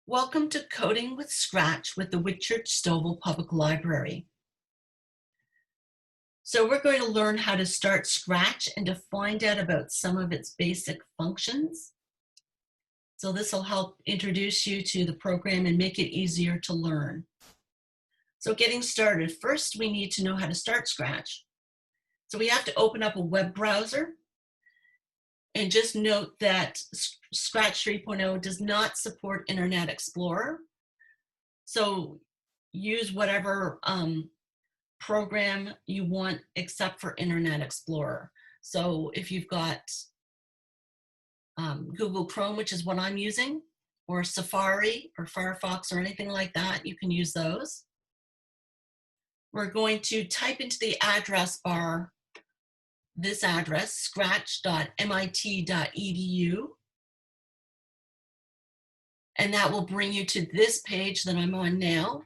Welcome to Coding with Scratch with the Whitchurch Stovall Public Library. So we're going to learn how to start Scratch and to find out about some of its basic functions. So this will help introduce you to the program and make it easier to learn. So getting started, first we need to know how to start Scratch. So we have to open up a web browser. And just note that Scratch 3.0 does not support Internet Explorer. So use whatever program you want except for Internet Explorer. So if you've got Google Chrome, which is what I'm using, or Safari or Firefox or anything like that, you can use those. We're going to type into the address bar this address, scratch.mit.edu. And that will bring you to this page that I'm on now.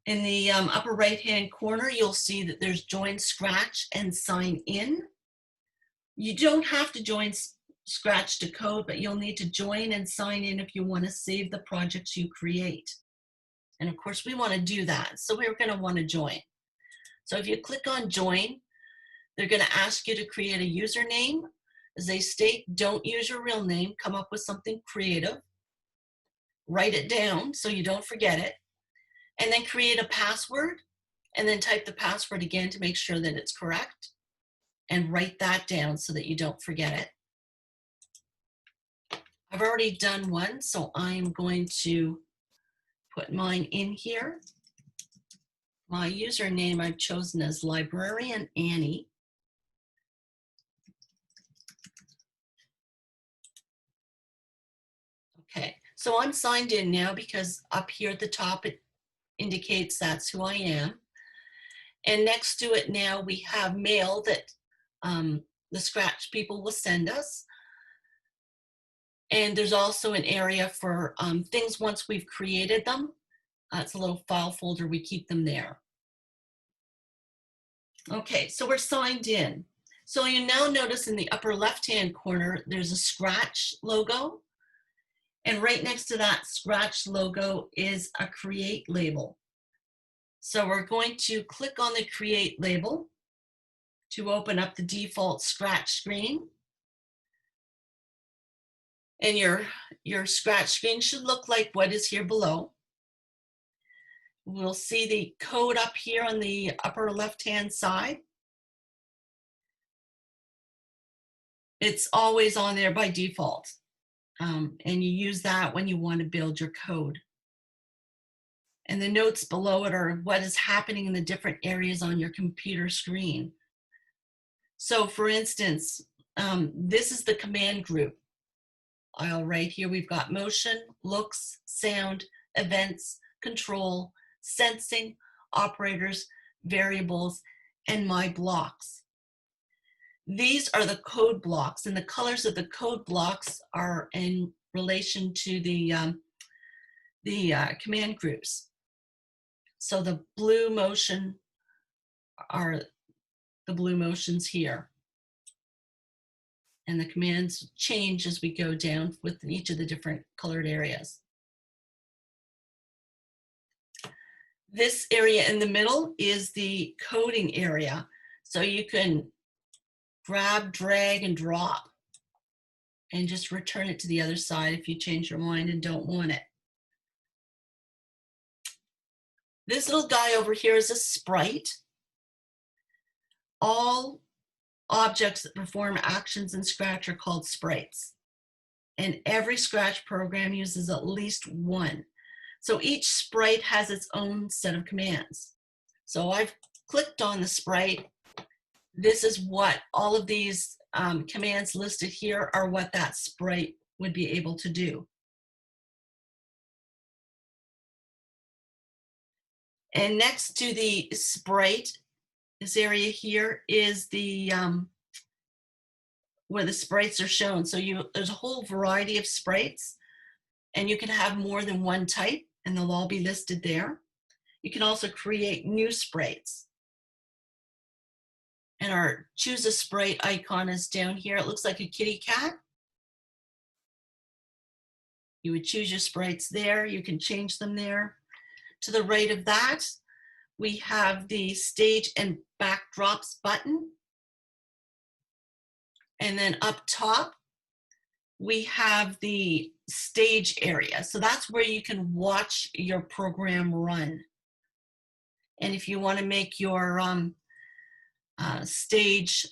In the upper right-hand corner, you'll see that there's Join Scratch and Sign In. You don't have to join Scratch to code, but you'll need to join and sign in if you want to save the projects you create. And of course, we want to do that, so we're going to want to join. So if you click on Join, they're going to ask you to create a username. As they state, don't use your real name. Come up with something creative. Write it down so you don't forget it. And then create a password. And then type the password again to make sure that it's correct. And write that down so that you don't forget it. I've already done one, so I'm going to put mine in here. My username I've chosen as Librarian Annie. Okay, so I'm signed in now because up here at the top it indicates that's who I am. And next to it now we have mail that the Scratch people will send us. And there's also an area for things once we've created them. It's a little file folder, we keep them there. Okay, so we're signed in. So you now notice in the upper left-hand corner, there's a Scratch logo. And right next to that Scratch logo is a Create label. So we're going to click on the Create label to open up the default Scratch screen. And your Scratch screen should look like what is here below. We'll see the code up here on the upper left-hand side. It's always on there by default. And you use that when you want to build your code. And the notes below it are what is happening in the different areas on your computer screen. So for instance, this is the command group aisle right here. We've got motion, looks, sound, events, control, sensing, operators, variables, and my blocks. These are the code blocks, and the colors of the code blocks are in relation to the command groups. So the blue motion are the blue motions here. And the commands change as we go down with each of the different colored areas. This area in the middle is the coding area. So you can grab, drag, and drop and just return it to the other side if you change your mind and don't want it. This little guy over here is a sprite. All objects that perform actions in Scratch are called sprites. And every Scratch program uses at least one. So each sprite has its own set of commands. So I've clicked on the sprite. This is what all of these commands listed here are, what that sprite would be able to do. And next to the sprite, this area here is the where the sprites are shown. So there's a whole variety of sprites, and you can have more than one type, and they'll all be listed there. You can also create new sprites. And our choose a sprite icon is down here. It looks like a kitty cat. You would choose your sprites there. You can change them there. To the right of that, we have the stage and backdrops button. And then up top, we have the stage area. So that's where you can watch your program run. And if you want to make your stage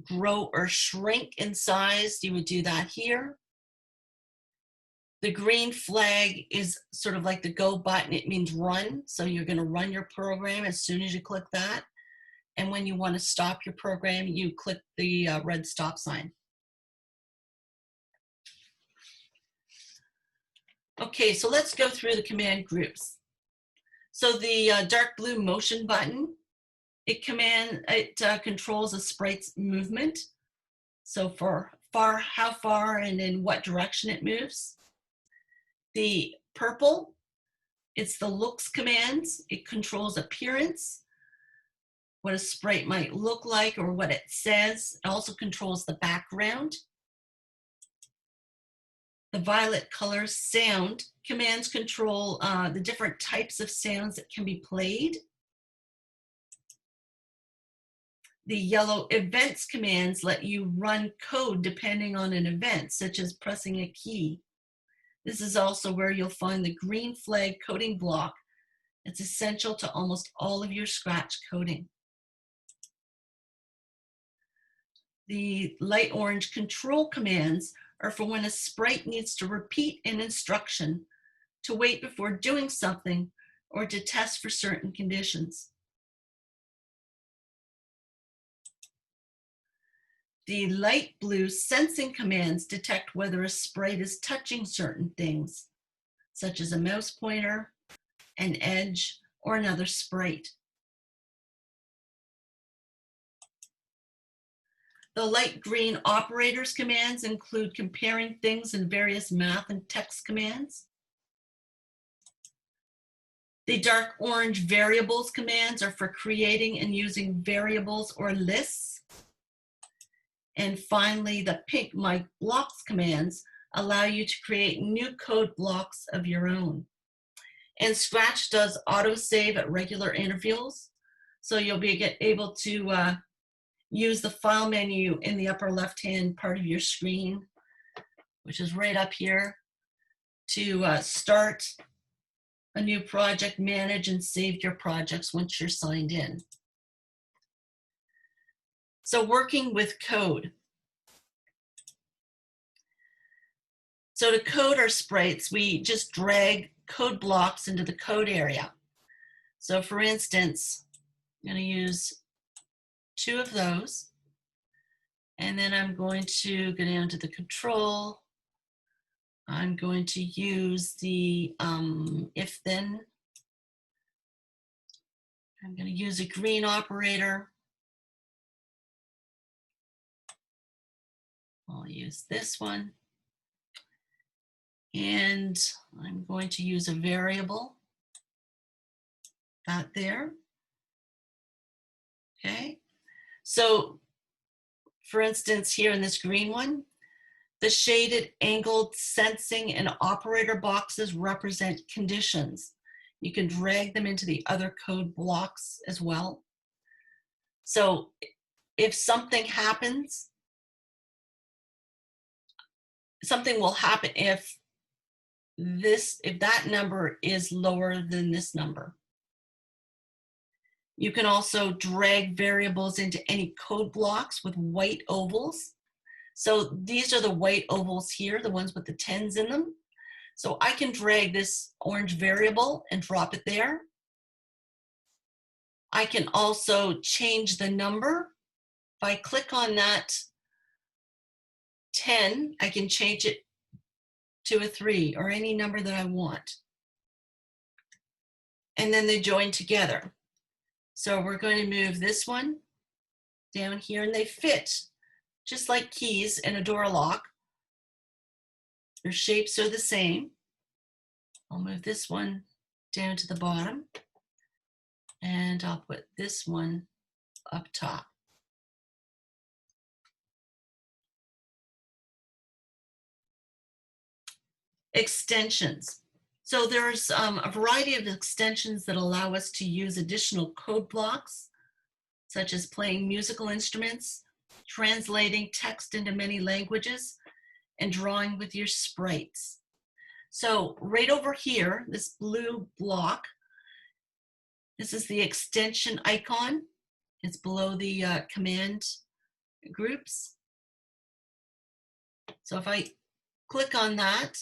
grow or shrink in size, you would do that here. The green flag is sort of like the go button. It means run. So you're going to run your program as soon as you click that. And when you want to stop your program, you click the red stop sign. Okay, so let's go through the command groups. So the dark blue motion button, it controls a sprite's movement. So for how far and in what direction it moves. The purple, it's the looks commands. It controls appearance, what a sprite might look like or what it says. It also controls the background. The violet color sound commands control the different types of sounds that can be played. The yellow events commands let you run code depending on an event, such as pressing a key. This is also where you'll find the green flag coding block. It's essential to almost all of your Scratch coding. The light orange control commands are for when a sprite needs to repeat an instruction, to wait before doing something, or to test for certain conditions. The light blue sensing commands detect whether a sprite is touching certain things, such as a mouse pointer, an edge, or another sprite. The light green operators commands include comparing things in various math and text commands. The dark orange variables commands are for creating and using variables or lists. And finally, the pink mic blocks commands allow you to create new code blocks of your own. And Scratch does autosave at regular intervals. So you'll be able to use the file menu in the upper left-hand part of your screen, which is right up here, to start a new project, manage and save your projects once you're signed in. So working with code. So to code our sprites, we just drag code blocks into the code area. So for instance, I'm going to use 2 of those. And then I'm going to go down to the control. I'm going to use the if-then. I'm going to use a green operator. I'll use this one. And I'm going to use a variable. That there. Okay. So for instance, here in this green one, the shaded angled sensing and operator boxes represent conditions. You can drag them into the other code blocks as well. So if something happens, something will happen if that number is lower than this number. You can also drag variables into any code blocks with white ovals. So these are the white ovals here, the ones with the 10s in them. So I can drag this orange variable and drop it there. I can also change the number. If I click on that 10, I can change it to a 3 or any number that I want. And then they join together. So we're going to move this one down here and they fit just like keys in a door lock. Their shapes are the same. I'll move this one down to the bottom and I'll put this one up top. Extensions. So there's a variety of extensions that allow us to use additional code blocks, such as playing musical instruments, translating text into many languages, and drawing with your sprites. So right over here, this blue block, this is the extension icon. It's below the command groups. So if I click on that,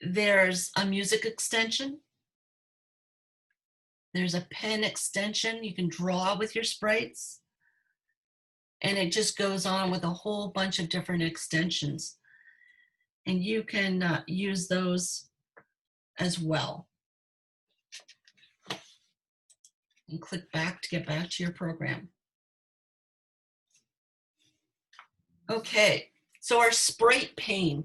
there's a music extension. There's a pen extension. You can draw with your sprites. And it just goes on with a whole bunch of different extensions. And you can use those as well. And click back to get back to your program. Okay, so our Sprite Pane.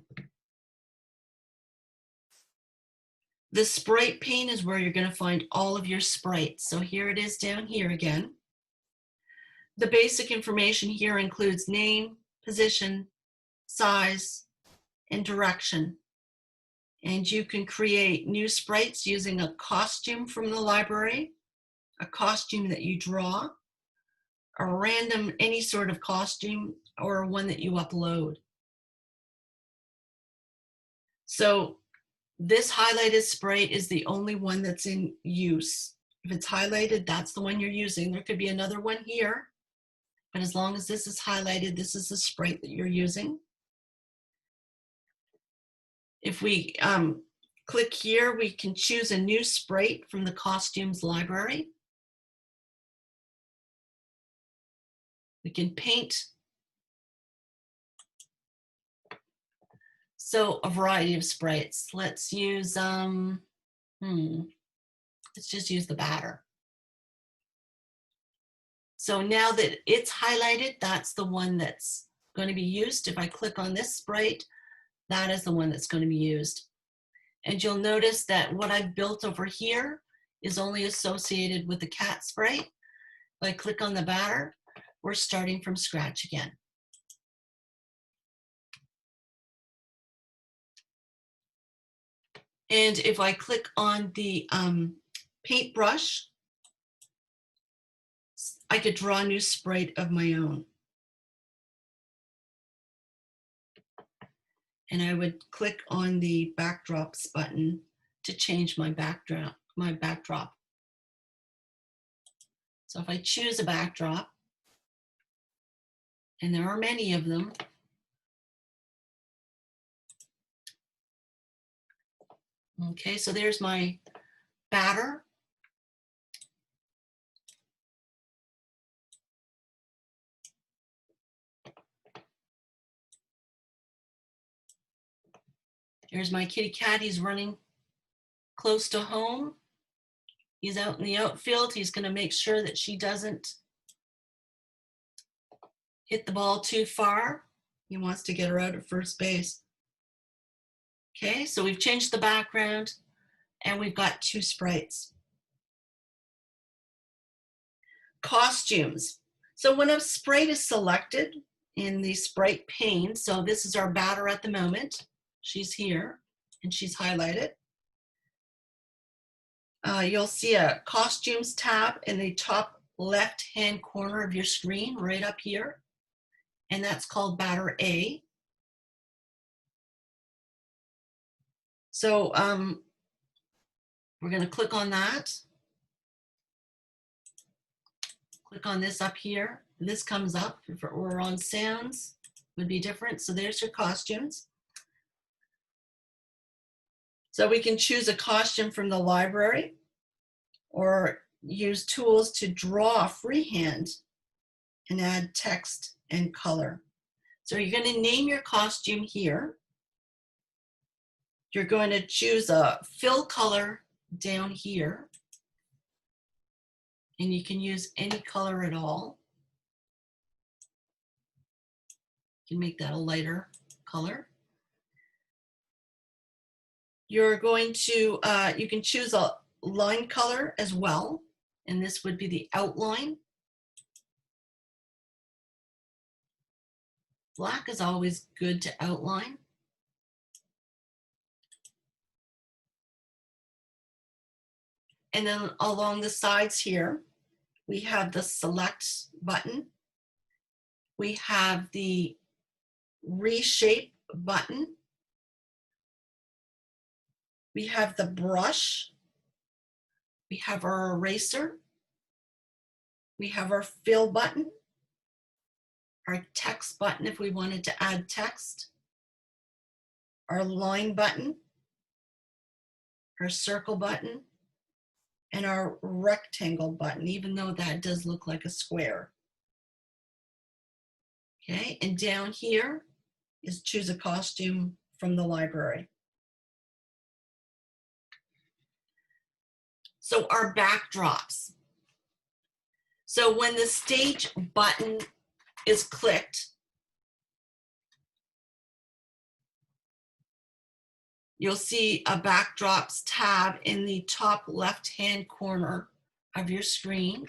The Sprite Pane is where you're going to find all of your sprites. So here it is down here again. The basic information here includes name, position, size, and direction. And you can create new sprites using a costume from the library, a costume that you draw, a random, any sort of costume, or one that you upload. So this highlighted sprite is the only one that's in use. If it's highlighted, that's the one you're using. There could be another one here, but as long as this is highlighted, this is the sprite that you're using. If we click here, we can choose a new sprite from the costumes library. We can paint. So a variety of sprites. Let's use, let's just use the batter. So now that it's highlighted, that's the one that's going to be used. If I click on this sprite, that is the one that's going to be used. And you'll notice that what I've built over here is only associated with the cat sprite. If I click on the batter, we're starting from scratch again. And if I click on the paintbrush, I could draw a new sprite of my own. And I would click on the backdrops button to change my backdrop. So if I choose a backdrop, and there are many of them, okay, so there's my batter. There's my kitty cat. He's running close to home. He's out in the outfield. He's going to make sure that she doesn't hit the ball too far. He wants to get her out at first base. Okay, so we've changed the background and we've got two sprites. Costumes. So when a sprite is selected in the Sprite Pane, so this is our batter at the moment. She's here and she's highlighted. You'll see a costumes tab in the top left-hand corner of your screen right up here. And that's called batter A. So we're going to click on that. Click on this up here. This comes up. If it were on sounds, it would be different. So there's your costumes. So we can choose a costume from the library or use tools to draw freehand and add text and color. So you're going to name your costume here. You're going to choose a fill color down here. And you can use any color at all. You can make that a lighter color. You're going to, you can choose a line color as well. And this would be the outline. Black is always good to outline. And then along the sides here, we have the select button. We have the reshape button. We have the brush. We have our eraser. We have our fill button, our text button if we wanted to add text, our line button, our circle button, and our rectangle button, even though that does look like a square. Okay, and down here is choose a costume from the library. So our backdrops. So when the stage button is clicked, you'll see a backdrops tab in the top left-hand corner of your screen.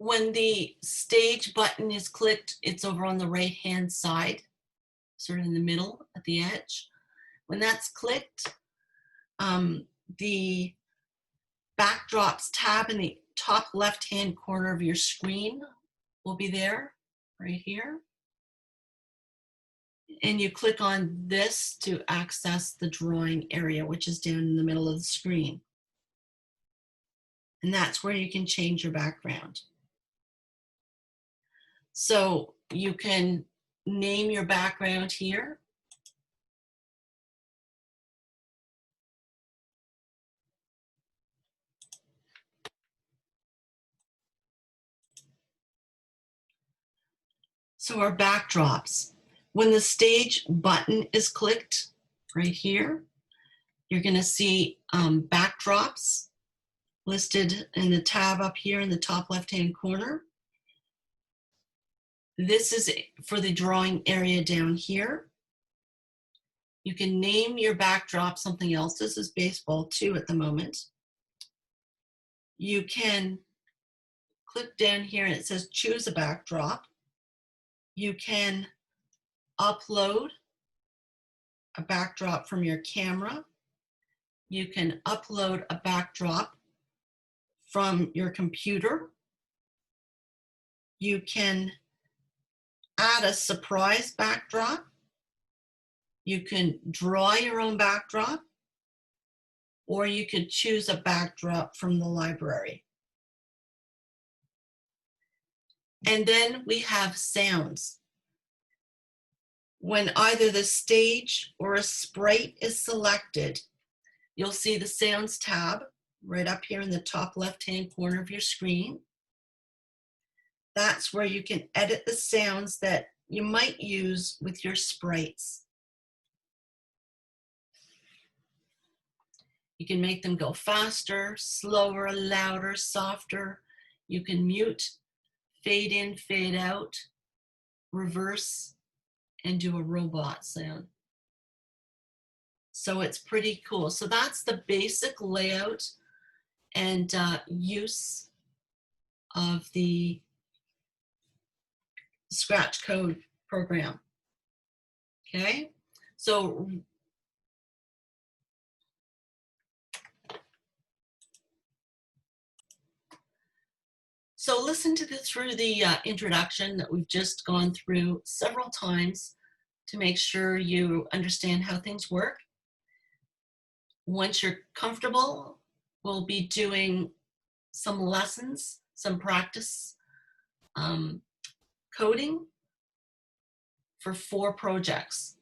When the stage button is clicked, it's over on the right-hand side, sort of in the middle at the edge. When that's clicked, the backdrops tab in the top left-hand corner of your screen will be there, right here. And you click on this to access the drawing area, which is down in the middle of the screen. And that's where you can change your background. So you can name your background here. So our backdrops. When the stage button is clicked right here, you're going to see backdrops listed in the tab up here in the top left-hand corner. This is for the drawing area down here. You can name your backdrop something else. This is baseball 2 at the moment. You can click down here and it says choose a backdrop. You can upload a backdrop from your camera. You can upload a backdrop from your computer. You can add a surprise backdrop. You can draw your own backdrop, or you could choose a backdrop from the library. And then we have sounds. When either the stage or a sprite is selected, you'll see the sounds tab right up here in the top left-hand corner of your screen. That's where you can edit the sounds that you might use with your sprites. You can make them go faster, slower, louder, softer. You can mute, fade in, fade out, reverse, and do a robot sound. So it's pretty cool. So that's the basic layout and use of the Scratch Code program. Okay, so listen to this through the introduction that we've just gone through several times to make sure you understand how things work. Once you're comfortable, we'll be doing some lessons, some practice coding for 4 projects.